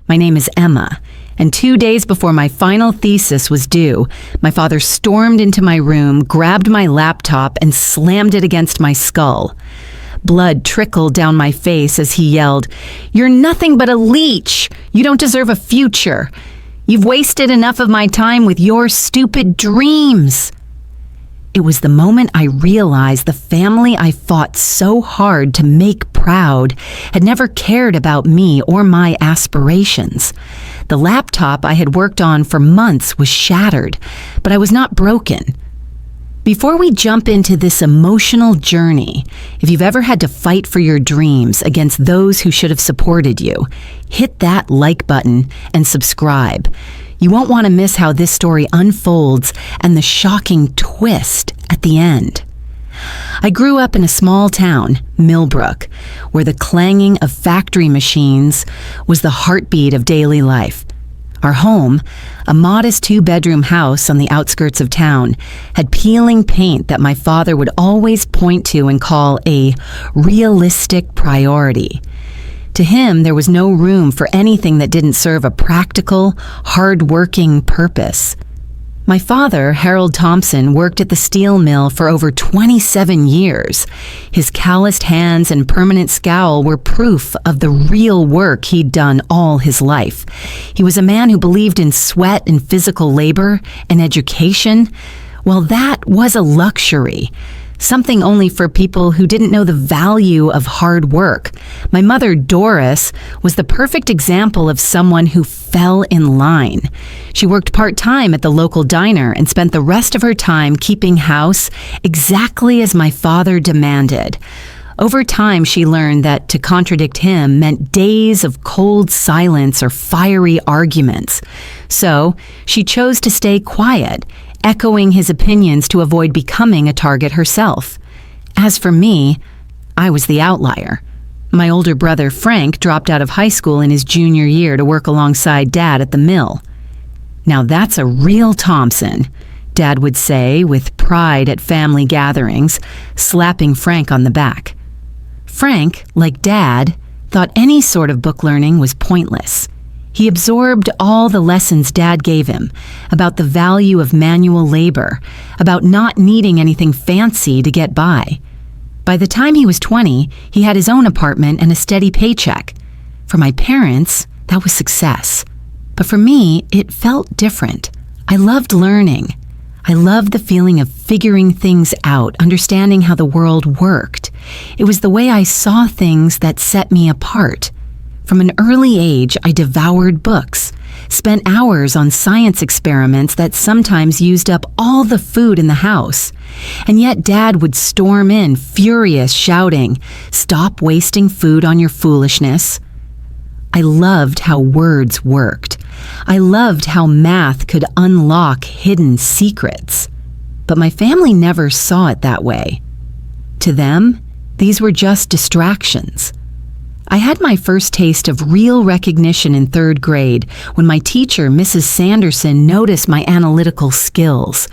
My name is Emma, and 2 days before my final thesis was due, my father stormed into my room, grabbed my laptop, and slammed it against my skull. Blood trickled down my face as he yelled, "You're nothing but a leech! You don't deserve a future! You've wasted enough of my time with your stupid dreams!" It was the moment I realized the family I fought so hard to make proud had never cared about me or my aspirations. The laptop I had worked on for months was shattered, but I was not broken. Before we jump into this emotional journey, if you've ever had to fight for your dreams against those who should have supported you, hit that like button and subscribe. You won't want to miss how this story unfolds and the shocking twist at the end. I grew up in a small town, Millbrook, where the clanging of factory machines was the heartbeat of daily life. Our home, a modest 2-bedroom house on the outskirts of town, had peeling paint that my father would always point to and call a realistic priority. To him, there was no room for anything that didn't serve a practical, hard-working purpose. My father, Harold Thompson, worked at the steel mill for over 27 years. His calloused hands and permanent scowl were proof of the real work he'd done all his life. He was a man who believed in sweat and physical labor and education. Well, that was a luxury. Something only for people who didn't know the value of hard work. My mother, Doris, was the perfect example of someone who fell in line. She worked part-time at the local diner and spent the rest of her time keeping house exactly as my father demanded. Over time, she learned that to contradict him meant days of cold silence or fiery arguments. So she chose to stay quiet, echoing his opinions to avoid becoming a target herself. As for me, I was the outlier. My older brother, Frank, dropped out of high school in his junior year to work alongside Dad at the mill. "Now that's a real Thompson," Dad would say with pride at family gatherings, slapping Frank on the back. Frank, like Dad, thought any sort of book learning was pointless. He absorbed all the lessons Dad gave him about the value of manual labor, about not needing anything fancy to get by. By the time he was 20, he had his own apartment and a steady paycheck. For my parents, that was success. But for me, it felt different. I loved learning. I loved the feeling of figuring things out, understanding how the world worked. It was the way I saw things that set me apart. From an early age, I devoured books, spent hours on science experiments that sometimes used up all the food in the house. And yet Dad would storm in, furious, shouting, "Stop wasting food on your foolishness." I loved how words worked. I loved how math could unlock hidden secrets. But my family never saw it that way. To them, these were just distractions. I had my first taste of real recognition in 3rd grade when my teacher, Mrs. Sanderson, noticed my analytical skills.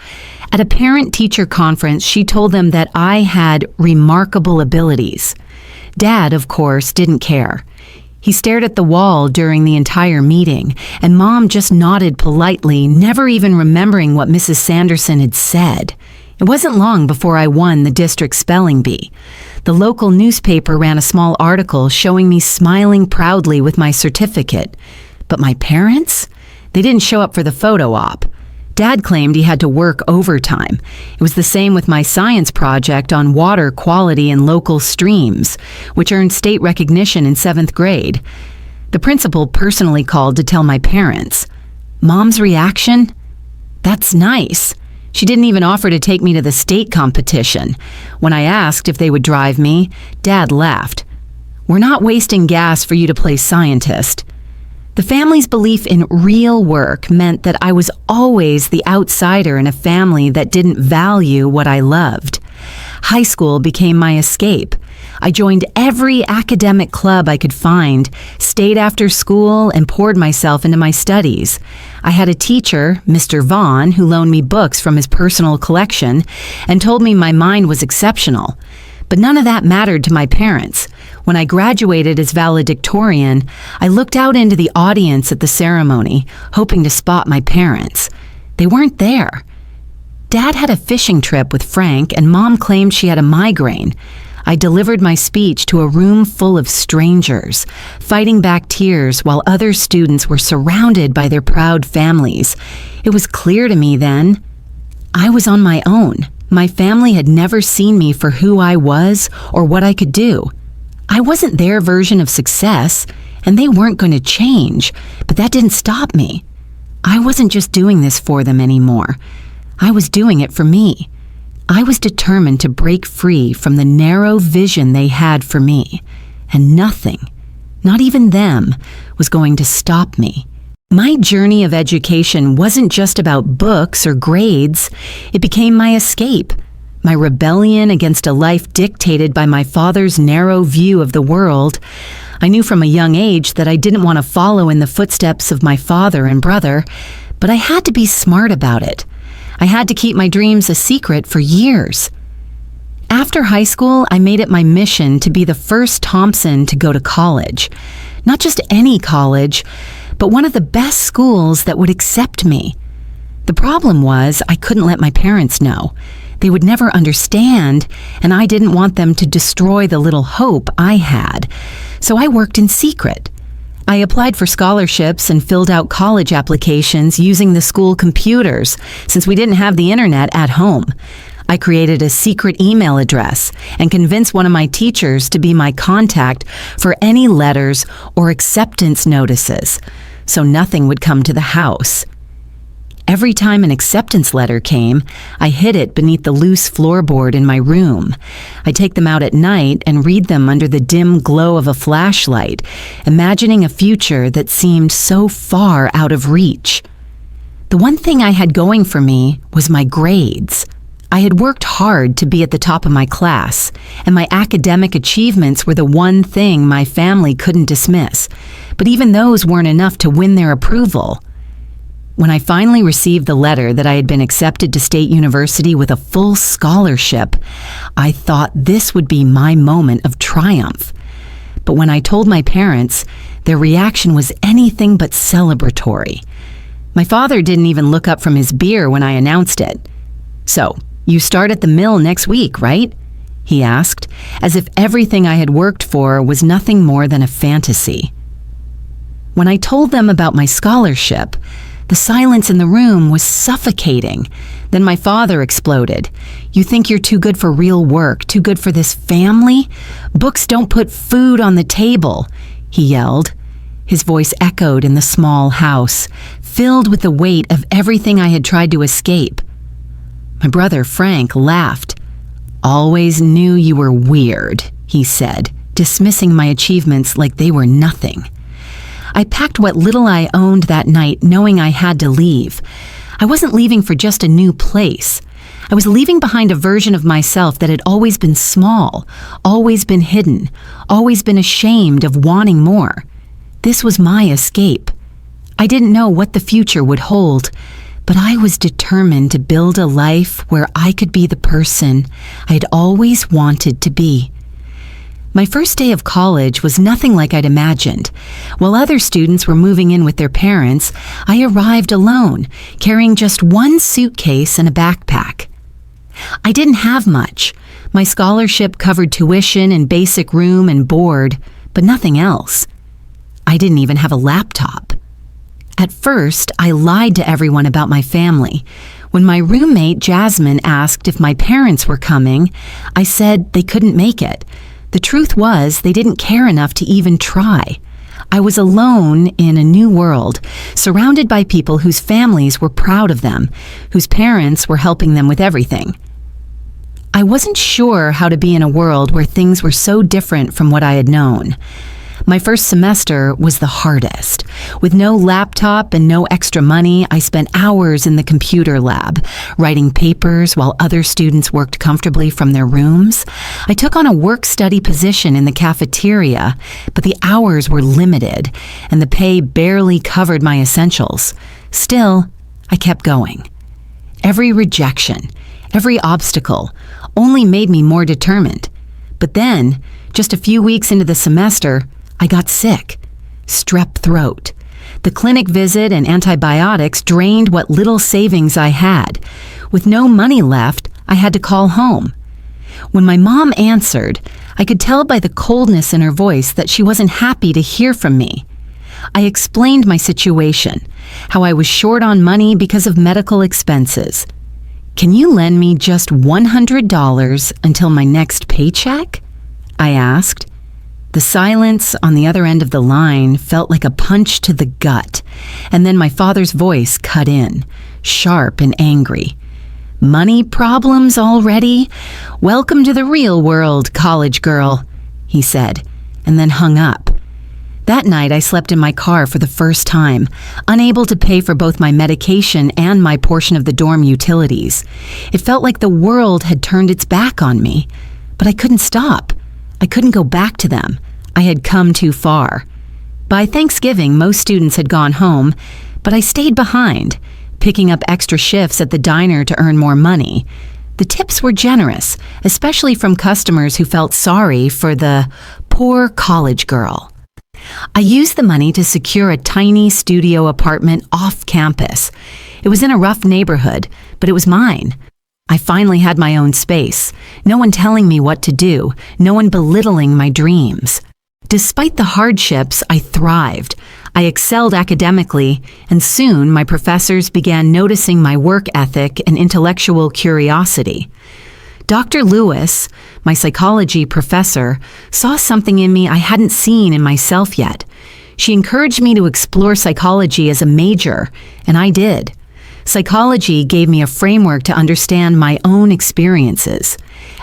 At a parent-teacher conference, she told them that I had remarkable abilities. Dad, of course, didn't care. He stared at the wall during the entire meeting, and Mom just nodded politely, never even remembering what Mrs. Sanderson had said. It wasn't long before I won the district spelling bee. The local newspaper ran a small article showing me smiling proudly with my certificate. But my parents? They didn't show up for the photo op. Dad claimed he had to work overtime. It was the same with my science project on water quality in local streams, which earned state recognition in 7th grade. The principal personally called to tell my parents. Mom's reaction? "That's nice." She didn't even offer to take me to the state competition. When I asked if they would drive me, Dad laughed. "We're not wasting gas for you to play scientist." The family's belief in real work meant that I was always the outsider in a family that didn't value what I loved. High school became my escape. I joined every academic club I could find, stayed after school, and poured myself into my studies. I had a teacher, Mr. Vaughn, who loaned me books from his personal collection and told me my mind was exceptional. But none of that mattered to my parents. When I graduated as valedictorian, I looked out into the audience at the ceremony, hoping to spot my parents. They weren't there. Dad had a fishing trip with Frank, and Mom claimed she had a migraine. I delivered my speech to a room full of strangers, fighting back tears while other students were surrounded by their proud families. It was clear to me then, I was on my own. My family had never seen me for who I was or what I could do. I wasn't their version of success, and they weren't going to change, but that didn't stop me. I wasn't just doing this for them anymore. I was doing it for me. I was determined to break free from the narrow vision they had for me, and nothing, not even them, was going to stop me. My journey of education wasn't just about books or grades. It became my escape, my rebellion against a life dictated by my father's narrow view of the world. I knew from a young age that I didn't want to follow in the footsteps of my father and brother, but I had to be smart about it. I had to keep my dreams a secret for years. After high school, I made it my mission to be the first Thompson to go to college. Not just any college, but one of the best schools that would accept me. The problem was I couldn't let my parents know. They would never understand, and I didn't want them to destroy the little hope I had. So I worked in secret. I applied for scholarships and filled out college applications using the school computers, since we didn't have the internet at home. I created a secret email address and convinced one of my teachers to be my contact for any letters or acceptance notices, so nothing would come to the house. Every time an acceptance letter came, I hid it beneath the loose floorboard in my room. I'd take them out at night and read them under the dim glow of a flashlight, imagining a future that seemed so far out of reach. The one thing I had going for me was my grades. I had worked hard to be at the top of my class, and my academic achievements were the one thing my family couldn't dismiss. But even those weren't enough to win their approval. When I finally received the letter that I had been accepted to State University with a full scholarship, I thought this would be my moment of triumph. But when I told my parents, their reaction was anything but celebratory. My father didn't even look up from his beer when I announced it. "So, you start at the mill next week, right?" he asked, as if everything I had worked for was nothing more than a fantasy. When I told them about my scholarship, the silence in the room was suffocating. Then my father exploded. "You think you're too good for real work, too good for this family? Books don't put food on the table," he yelled. His voice echoed in the small house, filled with the weight of everything I had tried to escape. My brother Frank laughed. "Always knew you were weird," he said, dismissing my achievements like they were nothing. I packed what little I owned that night, knowing I had to leave. I wasn't leaving for just a new place. I was leaving behind a version of myself that had always been small, always been hidden, always been ashamed of wanting more. This was my escape. I didn't know what the future would hold, but I was determined to build a life where I could be the person I'd always wanted to be. My first day of college was nothing like I'd imagined. While other students were moving in with their parents, I arrived alone, carrying just one suitcase and a backpack. I didn't have much. My scholarship covered tuition and basic room and board, but nothing else. I didn't even have a laptop. At first, I lied to everyone about my family. When my roommate Jasmine asked if my parents were coming, I said they couldn't make it. The truth was, they didn't care enough to even try. I was alone in a new world, surrounded by people whose families were proud of them, whose parents were helping them with everything. I wasn't sure how to be in a world where things were so different from what I had known. My first semester was the hardest. With no laptop and no extra money, I spent hours in the computer lab, writing papers while other students worked comfortably from their rooms. I took on a work-study position in the cafeteria, but the hours were limited, and the pay barely covered my essentials. Still, I kept going. Every rejection, every obstacle, only made me more determined. But then, just a few weeks into the semester, I got sick. Strep throat. The clinic visit and antibiotics drained what little savings I had. With no money left, I had to call home. When my mom answered, I could tell by the coldness in her voice that she wasn't happy to hear from me. I explained my situation, how I was short on money because of medical expenses. "Can you lend me just $100 until my next paycheck?" I asked. The silence on the other end of the line felt like a punch to the gut, and then my father's voice cut in, sharp and angry. "Money problems already? Welcome to the real world, college girl," he said, and then hung up. That night I slept in my car for the first time, unable to pay for both my medication and my portion of the dorm utilities. It felt like the world had turned its back on me, but I couldn't stop. I couldn't go back to them. I had come too far. By Thanksgiving, most students had gone home, but I stayed behind, picking up extra shifts at the diner to earn more money. The tips were generous, especially from customers who felt sorry for the poor college girl. I used the money to secure a tiny studio apartment off campus. It was in a rough neighborhood, but it was mine. I finally had my own space, no one telling me what to do, no one belittling my dreams. Despite the hardships, I thrived. I excelled academically, and soon my professors began noticing my work ethic and intellectual curiosity. Dr. Lewis, my psychology professor, saw something in me I hadn't seen in myself yet. She encouraged me to explore psychology as a major, and I did. Psychology gave me a framework to understand my own experiences.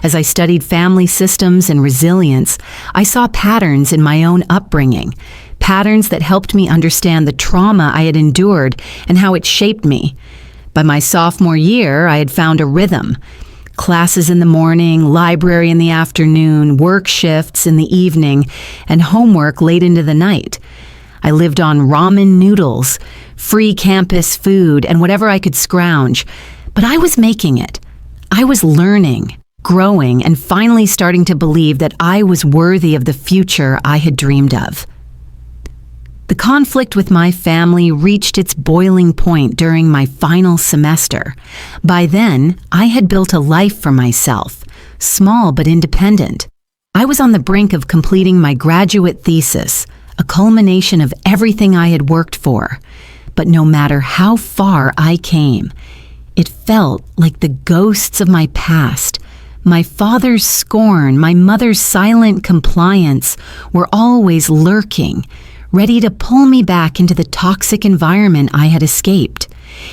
As I studied family systems and resilience, I saw patterns in my own upbringing, patterns that helped me understand the trauma I had endured and how it shaped me. By my sophomore year, I had found a rhythm. Classes in the morning, library in the afternoon, work shifts in the evening, and homework late into the night. I lived on ramen noodles, free campus food, and whatever I could scrounge. But I was making it. I was learning, growing, and finally starting to believe that I was worthy of the future I had dreamed of. The conflict with my family reached its boiling point during my final semester. By then, I had built a life for myself, small but independent. I was on the brink of completing my graduate thesis, a culmination of everything I had worked for. But no matter how far I came, it felt like the ghosts of my past, my father's scorn, my mother's silent compliance, were always lurking, ready to pull me back into the toxic environment I had escaped.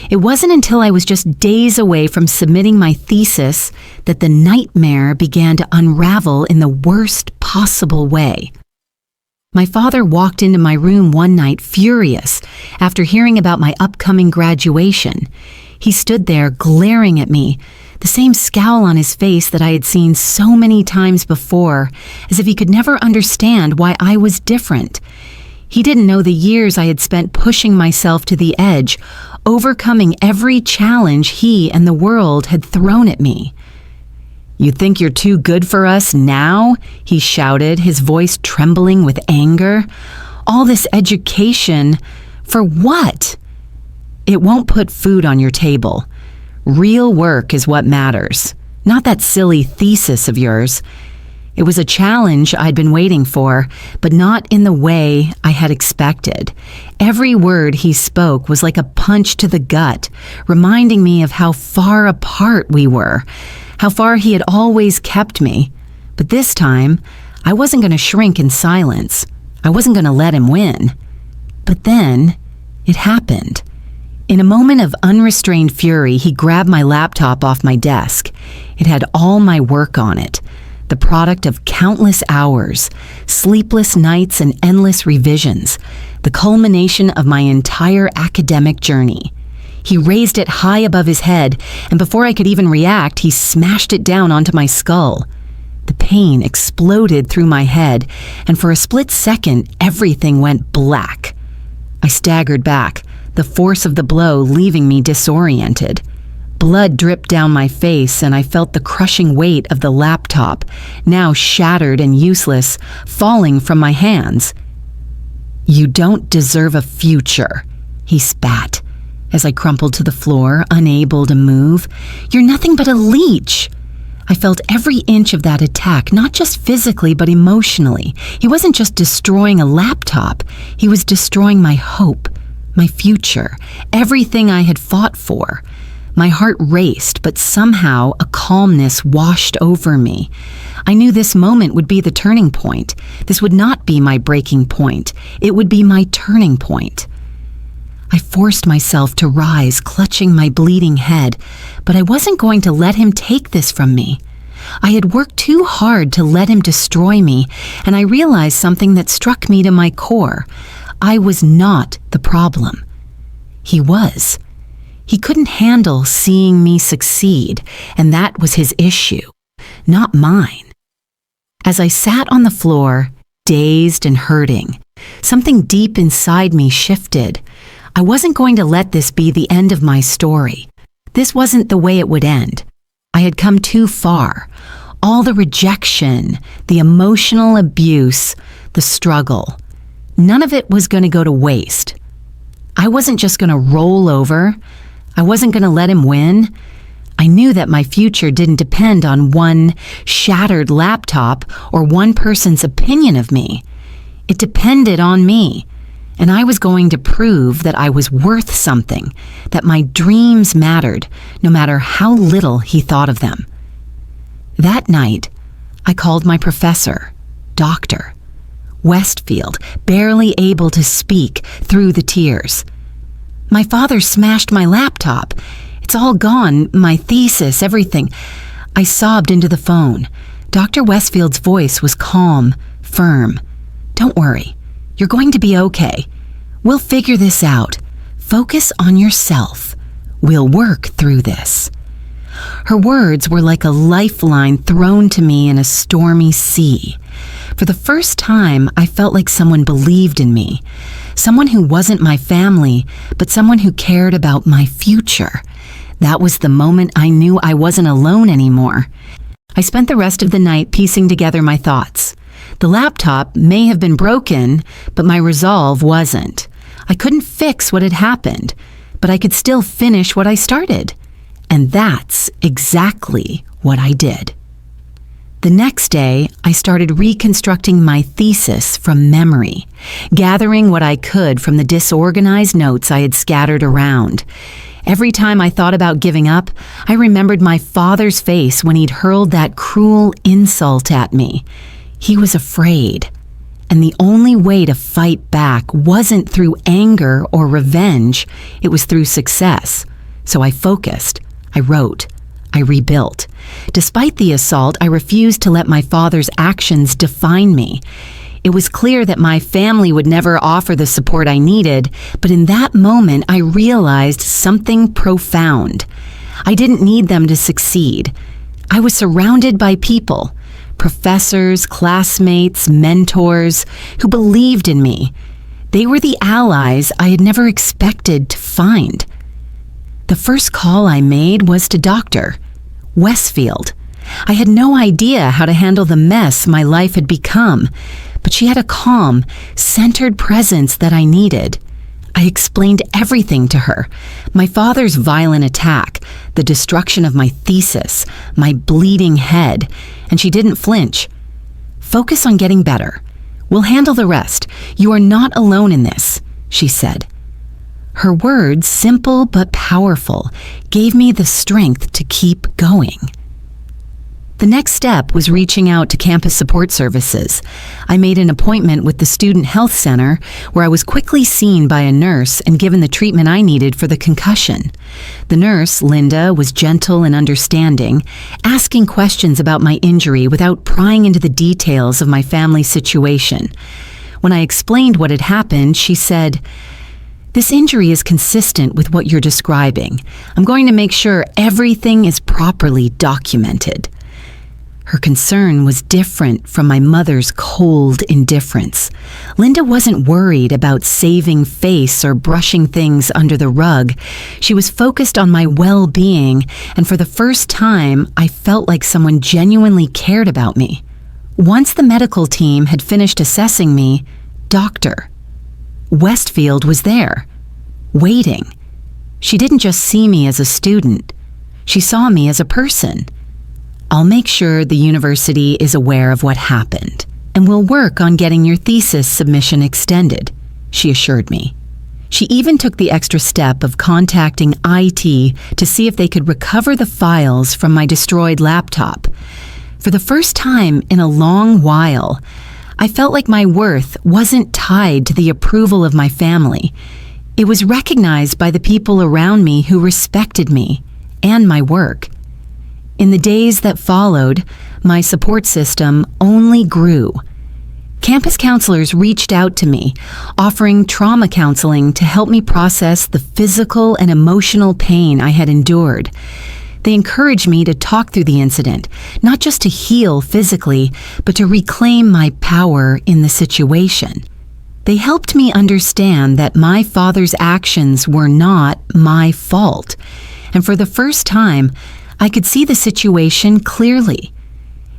It wasn't until I was just days away from submitting my thesis that the nightmare began to unravel in the worst possible way. My father walked into my room one night furious after hearing about my upcoming graduation. He stood there glaring at me, the same scowl on his face that I had seen so many times before, as if he could never understand why I was different. He didn't know the years I had spent pushing myself to the edge, overcoming every challenge he and the world had thrown at me. "You think you're too good for us now?" he shouted, his voice trembling with anger. "All this education, for what? It won't put food on your table. Real work is what matters, not that silly thesis of yours." It was a challenge I'd been waiting for, but not in the way I had expected. Every word he spoke was like a punch to the gut, reminding me of how far apart we were, how far he had always kept me. But this time, I wasn't going to shrink in silence. I wasn't going to let him win. But then, it happened. In a moment of unrestrained fury, he grabbed my laptop off my desk. It had all my work on it, the product of countless hours, sleepless nights, and endless revisions, the culmination of my entire academic journey. He raised it high above his head, and before I could even react, he smashed it down onto my skull. The pain exploded through my head, and for a split second, everything went black. I staggered back, the force of the blow leaving me disoriented. Blood dripped down my face, and I felt the crushing weight of the laptop, now shattered and useless, falling from my hands. "You don't deserve a future," he spat, as I crumpled to the floor, unable to move. "You're nothing but a leech." I felt every inch of that attack, not just physically, but emotionally. He wasn't just destroying a laptop. He was destroying my hope, my future, everything I had fought for. My heart raced, but somehow a calmness washed over me. I knew this moment would be the turning point. This would not be my breaking point. It would be my turning point. I forced myself to rise, clutching my bleeding head, but I wasn't going to let him take this from me. I had worked too hard to let him destroy me, and I realized something that struck me to my core. I was not the problem. He was. He couldn't handle seeing me succeed, and that was his issue, not mine. As I sat on the floor, dazed and hurting, something deep inside me shifted. I wasn't going to let this be the end of my story. This wasn't the way it would end. I had come too far. All the rejection, the emotional abuse, the struggle, none of it was going to go to waste. I wasn't just going to roll over. I wasn't going to let him win. I knew that my future didn't depend on one shattered laptop or one person's opinion of me. It depended on me. And I was going to prove that I was worth something, that my dreams mattered, no matter how little he thought of them. That night, I called my professor, Dr. Westfield, barely able to speak through the tears. "My father smashed my laptop. It's all gone, my thesis, everything." I sobbed into the phone. Dr. Westfield's voice was calm, firm. "Don't worry. You're going to be okay. We'll figure this out. Focus on yourself. We'll work through this." Her words were like a lifeline thrown to me in a stormy sea. For the first time, I felt like someone believed in me. Someone who wasn't my family, but someone who cared about my future. That was the moment I knew I wasn't alone anymore. I spent the rest of the night piecing together my thoughts. The laptop may have been broken, but my resolve wasn't. I couldn't fix what had happened, but I could still finish what I started. And that's exactly what I did. The next day, I started reconstructing my thesis from memory, gathering what I could from the disorganized notes I had scattered around. Every time I thought about giving up, I remembered my father's face when he'd hurled that cruel insult at me. He was afraid, and the only way to fight back wasn't through anger or revenge, it was through success. So I focused, I wrote, I rebuilt. Despite the assault, I refused to let my father's actions define me. It was clear that my family would never offer the support I needed, but in that moment I realized something profound. I didn't need them to succeed. I was surrounded by people, professors, classmates, mentors, who believed in me. They were the allies I had never expected to find. The first call I made was to Dr. Westfield. I had no idea how to handle the mess my life had become, but she had a calm, centered presence that I needed. I explained everything to her. My father's violent attack, the destruction of my thesis, my bleeding head, and she didn't flinch. "Focus on getting better. We'll handle the rest. You are not alone in this," she said. Her words, simple but powerful, gave me the strength to keep going. The next step was reaching out to campus support services. I made an appointment with the Student Health Center, where I was quickly seen by a nurse and given the treatment I needed for the concussion. The nurse, Linda, was gentle and understanding, asking questions about my injury without prying into the details of my family situation. When I explained what had happened, she said, "This injury is consistent with what you're describing. I'm going to make sure everything is properly documented." Her concern was different from my mother's cold indifference. Linda wasn't worried about saving face or brushing things under the rug. She was focused on my well-being, and for the first time, I felt like someone genuinely cared about me. Once the medical team had finished assessing me, Dr. Westfield was there, waiting. She didn't just see me as a student. She saw me as a person. "I'll make sure the university is aware of what happened, and we'll work on getting your thesis submission extended," she assured me. She even took the extra step of contacting IT to see if they could recover the files from my destroyed laptop. For the first time in a long while, I felt like my worth wasn't tied to the approval of my family. It was recognized by the people around me who respected me and my work. In the days that followed, my support system only grew. Campus counselors reached out to me, offering trauma counseling to help me process the physical and emotional pain I had endured. They encouraged me to talk through the incident, not just to heal physically, but to reclaim my power in the situation. They helped me understand that my father's actions were not my fault, and for the first time, I could see the situation clearly.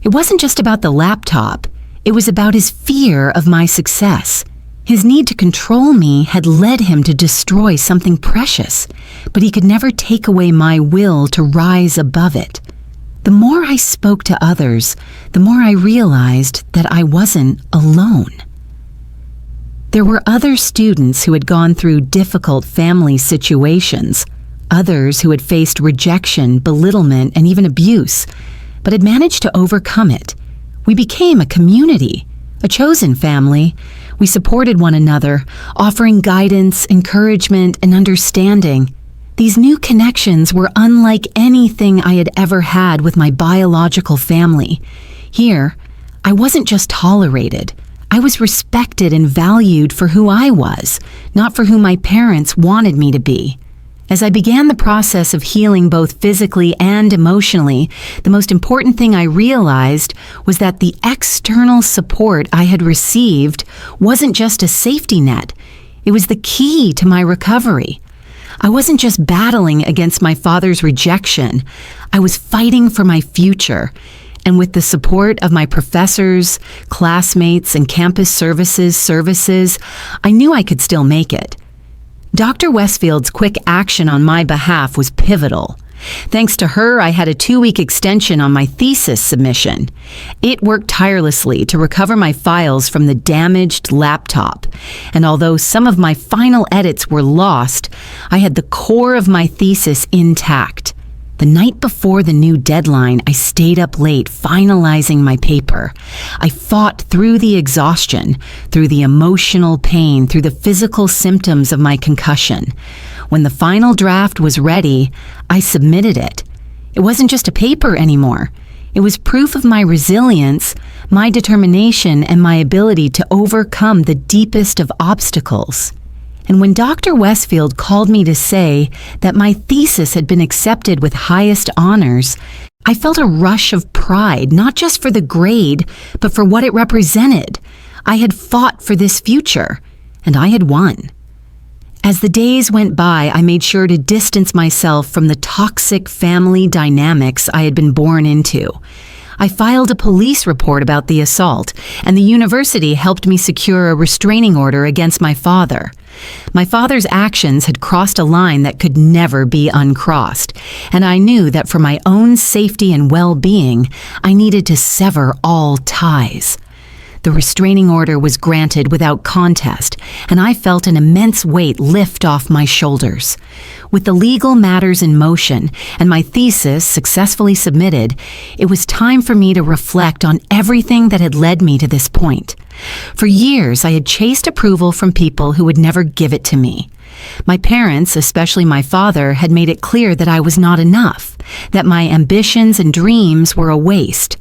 It wasn't just about the laptop. It was about his fear of my success. His need to control me had led him to destroy something precious, but he could never take away my will to rise above it. The more I spoke to others, the more I realized that I wasn't alone. There were other students who had gone through difficult family situations, others who had faced rejection, belittlement, and even abuse, but had managed to overcome it. We became a community, a chosen family. We supported one another, offering guidance, encouragement, and understanding. These new connections were unlike anything I had ever had with my biological family. Here, I wasn't just tolerated. I was respected and valued for who I was, not for who my parents wanted me to be. As I began the process of healing both physically and emotionally, the most important thing I realized was that the external support I had received wasn't just a safety net. It was the key to my recovery. I wasn't just battling against my father's rejection. I was fighting for my future. And with the support of my professors, classmates, and campus services, I knew I could still make it. Dr. Westfield's quick action on my behalf was pivotal. Thanks to her, I had a 2-week extension on my thesis submission. It worked tirelessly to recover my files from the damaged laptop. And although some of my final edits were lost, I had the core of my thesis intact. The night before the new deadline, I stayed up late finalizing my paper. I fought through the exhaustion, through the emotional pain, through the physical symptoms of my concussion. When the final draft was ready, I submitted it. It wasn't just a paper anymore. It was proof of my resilience, my determination, and my ability to overcome the deepest of obstacles. And when Dr. Westfield called me to say that my thesis had been accepted with highest honors, I felt a rush of pride, not just for the grade, but for what it represented. I had fought for this future, and I had won. As the days went by, I made sure to distance myself from the toxic family dynamics I had been born into. I filed a police report about the assault, and the university helped me secure a restraining order against my father. My father's actions had crossed a line that could never be uncrossed, and I knew that for my own safety and well-being, I needed to sever all ties. The restraining order was granted without contest, and I felt an immense weight lift off my shoulders. With the legal matters in motion and my thesis successfully submitted, it was time for me to reflect on everything that had led me to this point. For years, I had chased approval from people who would never give it to me. My parents, especially my father, had made it clear that I was not enough, that my ambitions and dreams were a waste.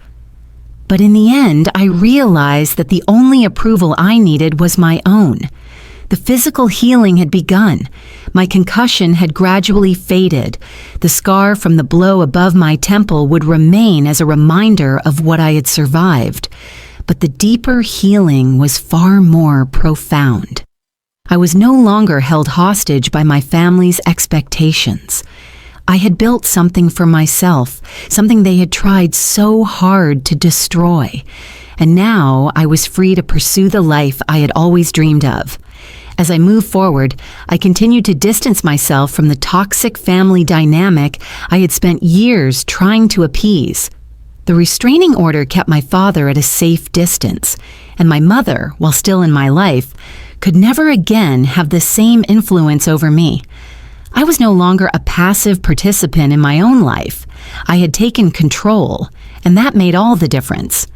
But in the end, I realized that the only approval I needed was my own. The physical healing had begun. My concussion had gradually faded. The scar from the blow above my temple would remain as a reminder of what I had survived. But the deeper healing was far more profound. I was no longer held hostage by my family's expectations. I had built something for myself, something they had tried so hard to destroy. And now I was free to pursue the life I had always dreamed of. As I moved forward, I continued to distance myself from the toxic family dynamic I had spent years trying to appease. The restraining order kept my father at a safe distance, and my mother, while still in my life, could never again have the same influence over me. I was no longer a passive participant in my own life. I had taken control, and that made all the difference.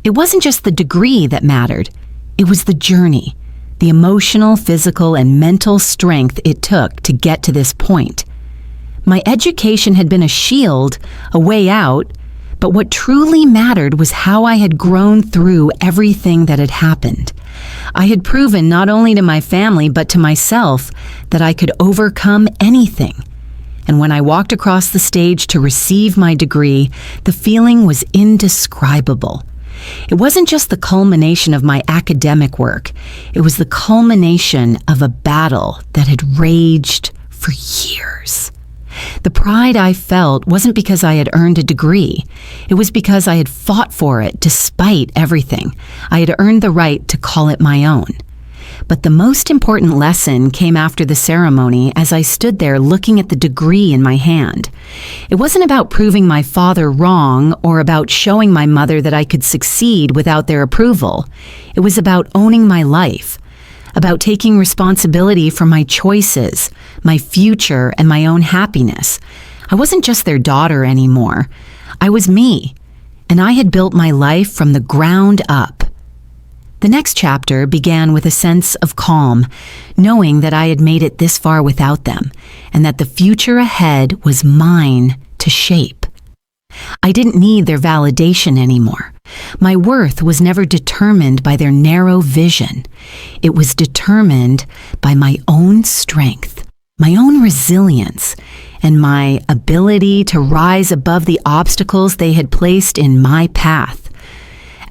It wasn't just the degree that mattered. It was the journey, the emotional, physical, and mental strength it took to get to this point. My education had been a shield, a way out, but what truly mattered was how I had grown through everything that had happened. I had proven not only to my family but to myself that I could overcome anything. And when I walked across the stage to receive my degree, the feeling was indescribable. It wasn't just the culmination of my academic work. It was the culmination of a battle that had raged for years. The pride I felt wasn't because I had earned a degree. It was because I had fought for it despite everything. I had earned the right to call it my own. But the most important lesson came after the ceremony as I stood there looking at the degree in my hand. It wasn't about proving my father wrong or about showing my mother that I could succeed without their approval. It was about owning my life, about taking responsibility for my choices, my future, and my own happiness. I wasn't just their daughter anymore. I was me, and I had built my life from the ground up. The next chapter began with a sense of calm, knowing that I had made it this far without them, and that the future ahead was mine to shape. I didn't need their validation anymore. My worth was never determined by their narrow vision. It was determined by my own strength, my own resilience, and my ability to rise above the obstacles they had placed in my path.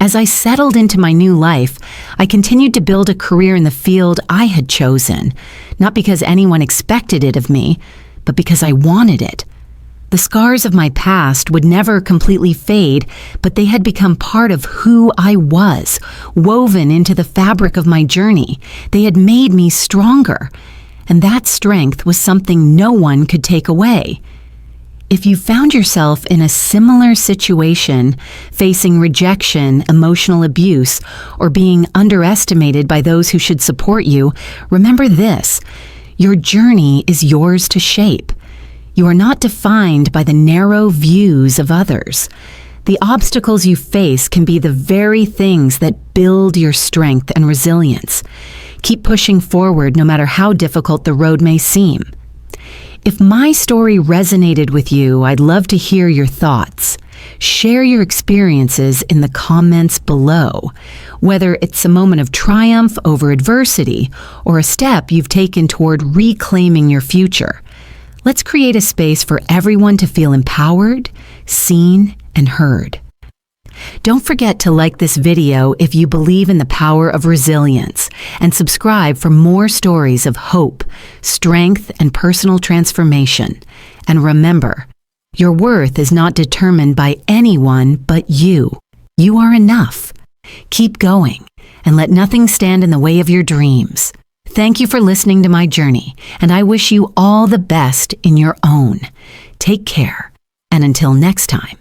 As I settled into my new life, I continued to build a career in the field I had chosen, not because anyone expected it of me, but because I wanted it. The scars of my past would never completely fade, but they had become part of who I was, woven into the fabric of my journey. They had made me stronger, and that strength was something no one could take away. If you found yourself in a similar situation, facing rejection, emotional abuse, or being underestimated by those who should support you, remember this: your journey is yours to shape. You are not defined by the narrow views of others. The obstacles you face can be the very things that build your strength and resilience. Keep pushing forward no matter how difficult the road may seem. If my story resonated with you, I'd love to hear your thoughts. Share your experiences in the comments below, whether it's a moment of triumph over adversity or a step you've taken toward reclaiming your future. Let's create a space for everyone to feel empowered, seen, and heard. Don't forget to like this video if you believe in the power of resilience, and subscribe for more stories of hope, strength, and personal transformation. And remember, your worth is not determined by anyone but you. You are enough. Keep going, and let nothing stand in the way of your dreams. Thank you for listening to my journey, and I wish you all the best in your own. Take care, and until next time.